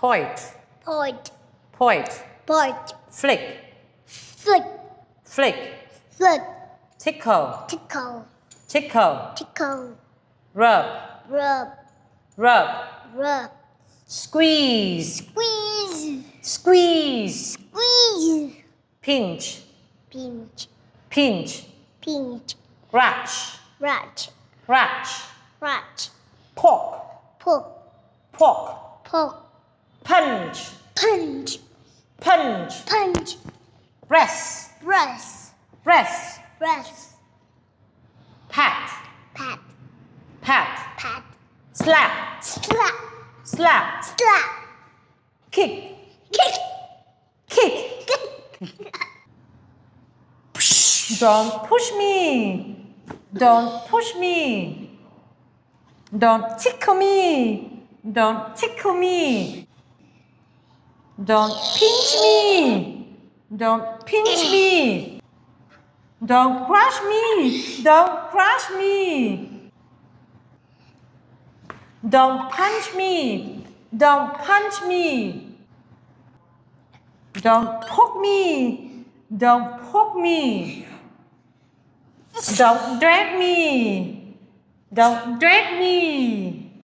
point, point, point, point, flick, flick, flick, flick, tickle, tickle, tickle, tickle, rub, rub, rub, rub, squeeze, squeeze, squeeze, squeeze, pinch, pinch, pinch, pinch, scratch, ratch, scratch, ratch, poke, poke, poke, poke, punch, punch, punch, punch, press, press, press, press, pat, pat, pat, pat, slap, slap, slap, slap, kick, kick, kick. Don't push me. Don't push me. Don't tickle me. Don't tickle me. Don't pinch me. Don't pinch me. Don't crush me. Don't crush me. Don't punch me. Don't punch me. Don't poke me. Don't poke me. Don't drag me. Don't drag me.